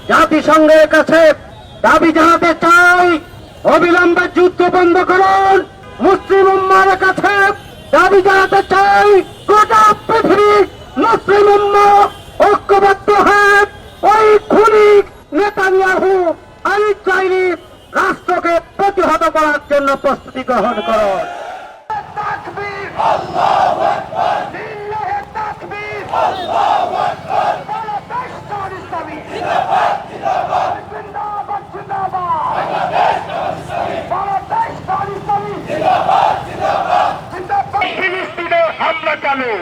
জাতিসংঘের কাছে দাবি জানাতে চাই, অবিলম্বে যুদ্ধ বন্ধ করুন। মুসলিম উম্মার কাছে দাবি জানাতে চাই, গোটা পৃথিবী মুসলিম উম্মা ঐক্যবদ্ধ হয়ে ওই খুনি নেতানিয়াহু ইসরায়েলি রাষ্ট্রকে প্রতিহত করার জন্য প্রস্তুতি গ্রহণ করুন। তাকবীর, আল্লাহু আকবার, লিল্লাহি তাকবীর, আল্লাহু আকবার, বাংলাদেশ ইসলামী জিন্দাবাদ, জিন্দাবাদ, জিন্দাবাদ, জিন্দাবাদ, বাংলাদেশ ইসলামী, বাংলাদেশ ইসলামী, জিন্দাবাদ, জিন্দাবাদ, জিন্দাবাদ। ফিলিস্তিনে হামলা চালু,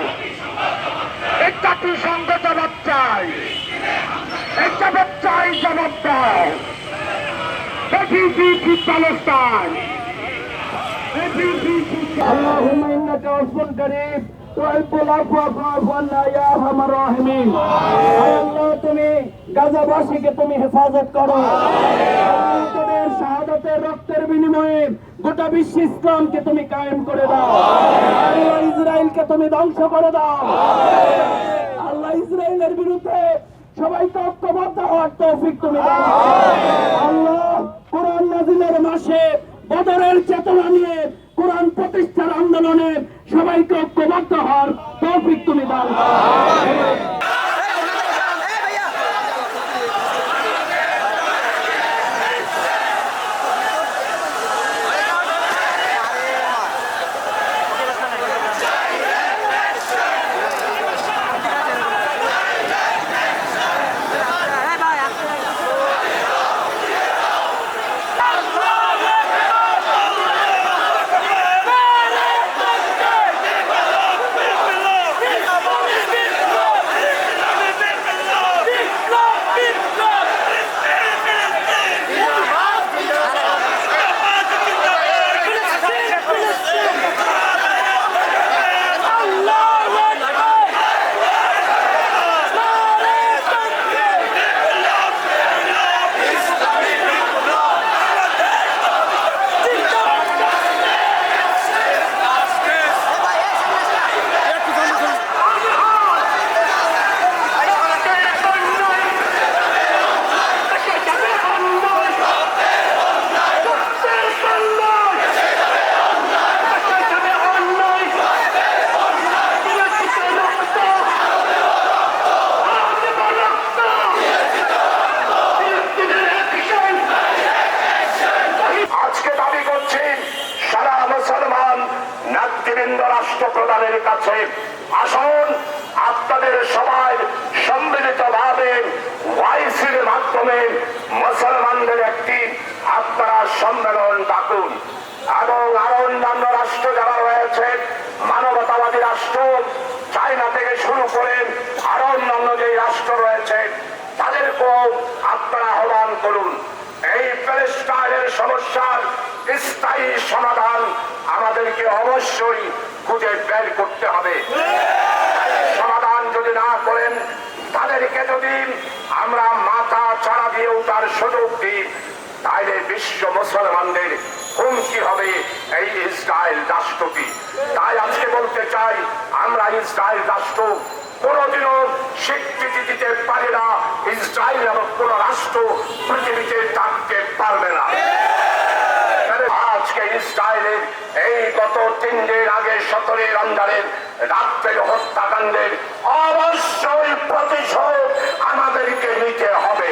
এই জাতিসংঘ জবাব চাই, এই জবাব চাই, জবাব দাও। refugee to Palestine. Refugee to اللهم إنك عفو كريم تحب العفو فاعف عنا يا أرحم الراحمين. আল্লাহ তুমি গাজাবাসীকে তুমি হেফাজত করো। তোমাদের শাহাদাতের রক্তের বিনিময়ে গোটা বিশ্ব ইসলামকে তুমি কায়েম করে দাও। আল্লাহ ইসরায়েলকে তুমি ধ্বংস করে দাও। আল্লাহ ইসরায়েলের বিরুদ্ধে সবাইকে ঐক্যবদ্ধ হওয়ার তৌফিক তুমি দাও। আল্লাহ কোরআন নাযিলের মাসে বদরের চেতনা নিয়ে কোরআন প্রতিষ্ঠার আন্দোলনে সবাইকে ঐক্যবদ্ধ হওয়ার তৌফিক তুমি দাও। রাষ্ট্রপ্রধানের কাছে আসুন, আপনাদের সবাই সম্মিলিতভাবে ওয়াইসির মাধ্যমে মুসলমানদের একটি আপনারা সম্মেলন ডাকুন এবং আরো অন্যান্য রাষ্ট্র যারা রয়েছে, মানবতাবাদী রাষ্ট্র চায়না থেকে শুরু করে আরো অন্যান্য যে রাষ্ট্র রয়েছে তাদেরকেও আপনারা আহ্বান করুন। এই প্যালেস্টাইনের সমস্যার স্থায়ী সমাধান আমাদেরকে অবশ্যই খুঁজে বের করতে হবে। সমাধান যদি না করেন, তাদেরকে যদি আমরা মাথা চাড়া দিয়ে উঠার সুযোগ দিই, তাইলে বিশ্ব মুসলমানদের হুমকি হবে এই ইসরায়েল রাষ্ট্রটি। তাই আজকে বলতে চাই, আমরা ইসরায়েল রাষ্ট্র কোনদিনও স্বীকৃতি দিতে পারি না। ইসরায়েল এবং কোন রাষ্ট্র পৃথিবীতে থাকতে পারবে না। আজকে ইসরায়েলের এই গত 3 দিন আগে 17 রমজানের রাত্রের হত্যাকাণ্ডের অবশ্যই প্রতিশোধ আমাদেরকে নিতে হবে।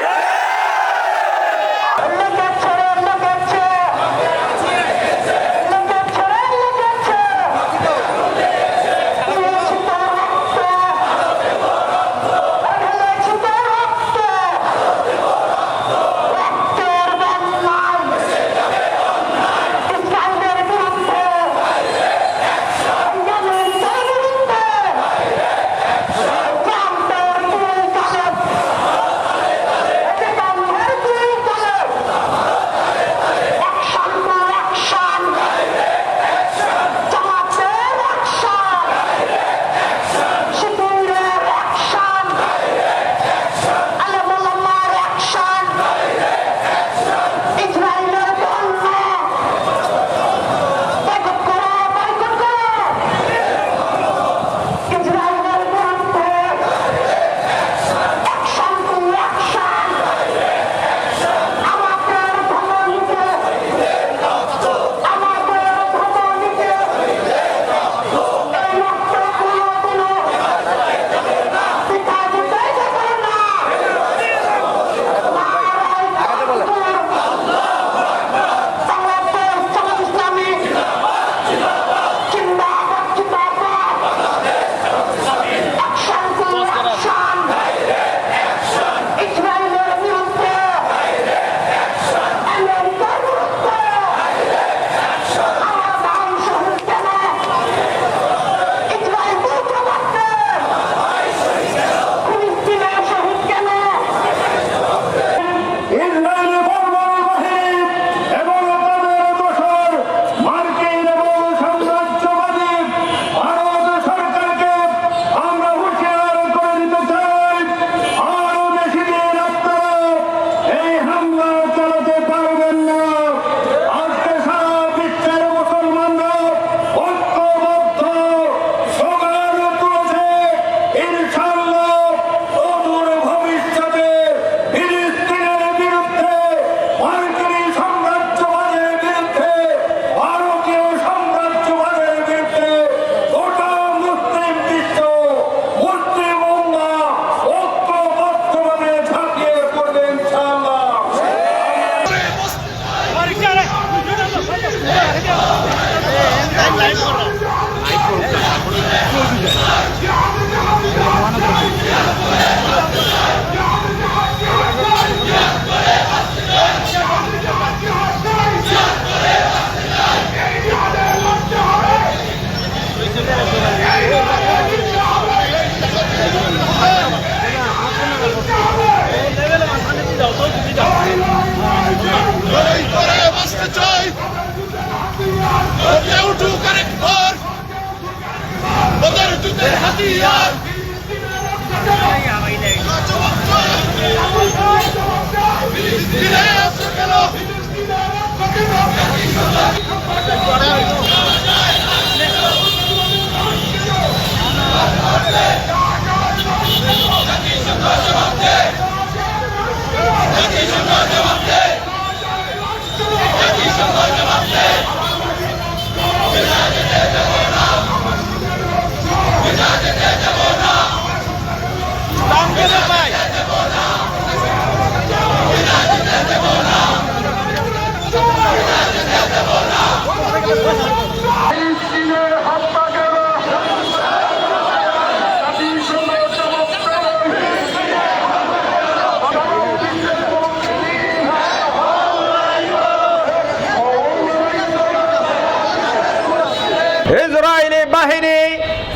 ইসরায়েলি বাহিনী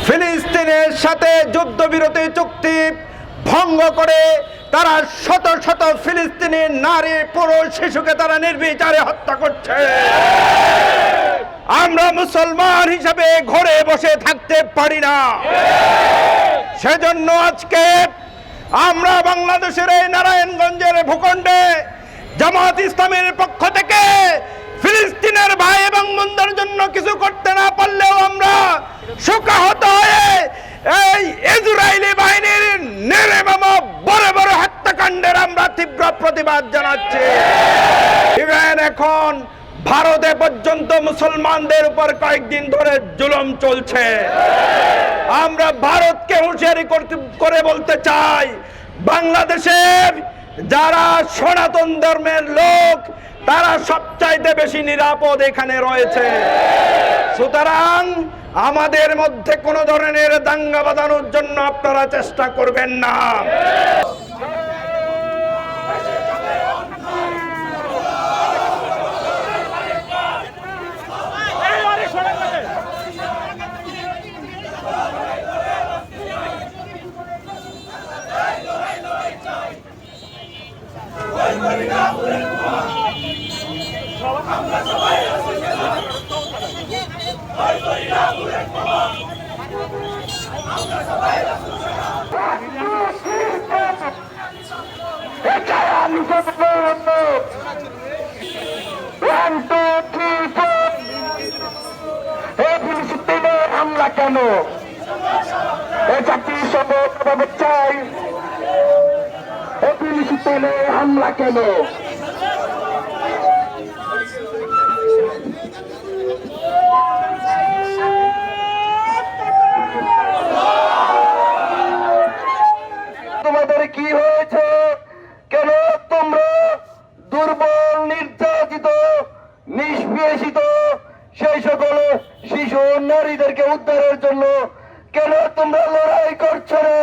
ফিলিস্তিনের সাথে যুদ্ধবিরতি চুক্তি ভঙ্গ করে তারা শত শত ফিলিস্তিনি নারী পুরুষ শিশুকে তারা নির্বিচারে হত্যা করছে। আমরা মুসলমান হিসেবে ঘরে বসে থাকতে পারি না। সেজন্য আজকে আমরা বাংলাদেশের এই নারায়ণগঞ্জের ভূখণ্ডে জামাত ইসলামের পক্ষ থেকে ফিলিস্তিনের ভাই এবং বোনদের জন্য কিছু করতে না পারলেও আমরা শোকাহত হয়ে এই ইসরায়েলি বাহিনীর নির্মম বড় বড় হত্যাকাণ্ডের আমরা তীব্র প্রতিবাদ জানাচ্ছি। ইভেন এখন ভারতে পর্যন্ত মুসলমানদের উপর কয়েকদিন ধরে জুলুম চলছে। আমরা ভারতকে হুঁশিয়ারি করে বলতে চাই, বাংলাদেশের যারা সনাতন ধর্মের লোক তারা সবচাইতে বেশি নিরাপদ এখানে রয়েছে। সুতরাং আমাদের মধ্যে কোনো ধরনের দাঙ্গা বাঁধানোর জন্য আপনারা চেষ্টা করবেন না। হামলা কেন? জাতিসংঘ চাই ফিলিস্তিনে হামলা কেন? তোমাদের কি হয়েছে? কেন তোমরা দুর্বল, নির্যাতিত, নিষ্পেষিত সেই সকল শিশু নারীদেরকে উদ্ধারের জন্য কেন তোমরা লড়াই করছো না?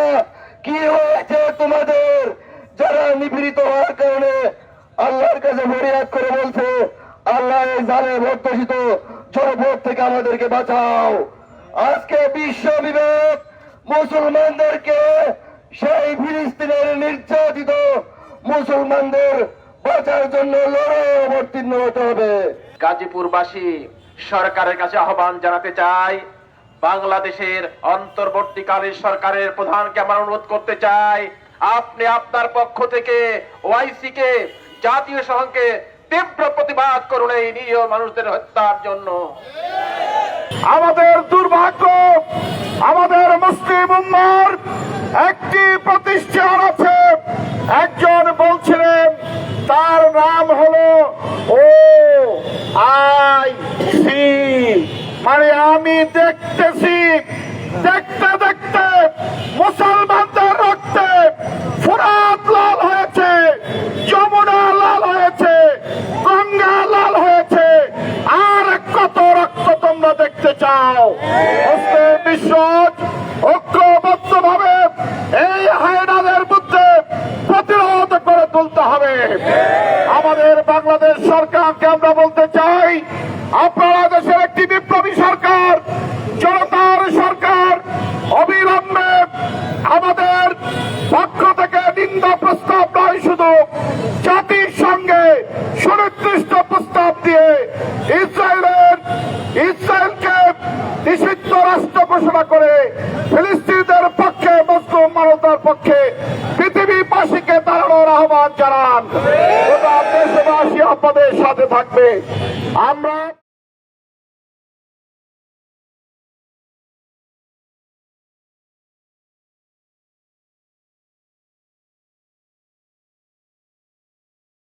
কি হয়েছে তোমাদের? যারা নিপীড়িত হওয়ার কারণে আল্লাহর কাছে ফরিয়াদ করে বলছে, আল্লাহ এই জালেম অধ্যুষিত জনপদ থেকে আমাদেরকে বাঁচাও। আজকে বিশ্ব বিবেক মুসলমানদেরকে সেই ফিলিস্তিনের নির্যাতিত মুসলমানদের বাঁচার জন্য লড়াই অবতীর্ণ হতে হবে। গাজীপুরবাসী সরকারের কাছে আহ্বান জানাতে চাই, বাংলাদেশের অন্তর্বর্তীকালীন সরকারের প্রধানকে আমরা অনুরোধ করতে চাই, আপনি আপনার পক্ষ থেকে ওআইসি কে, জাতীয় সংঘকে তীব্র প্রতিবাদ করুন এই নিরীহ মানুষদের হত্যার জন্য। আমাদের দুর্ভাগ্য, আমাদের মুসলিম উম্মার একটি প্রতিষ্ঠান আছে, একজন বলছিলেন তার নাম হলো OIC, মানে আমি দেখতেছি, দেখতে দেখতে মুসলমানদের রক্তে ফোরাত লাল হয়েছে, যমুনা লাল হয়েছে, গঙ্গা লাল হয়েছে, আর কত রক্ত তোমরা দেখতে চাও? বিশ্ব ঐক্যবদ্ধ ভাবে এই হায়নাদের মধ্যে প্রতিরোধ করে তুলতে হবে। আমাদের বাংলাদেশ সরকারকে আমরা বলতে চাই, আপনারা দেশের একটি বিপ্লবী সরকার, জনতার সরকার, অবিলম্বে আমাদের পক্ষ থেকে নিন্দা প্রস্তাব নয়, শুধু জাতিসংঘে সুনির্দিষ্ট প্রস্তাব দিয়ে ইসরায়েলকে নিষিদ্ধ রাষ্ট্র ঘোষণা করে ফিলিস্তিনিদের পক্ষে, মুসলিম মানবতার পক্ষে পৃথিবীবাসীকে দাঁড়ানোর আহ্বান জানান। দেশবাসী আপনাদের সাথে থাকবে। আমরা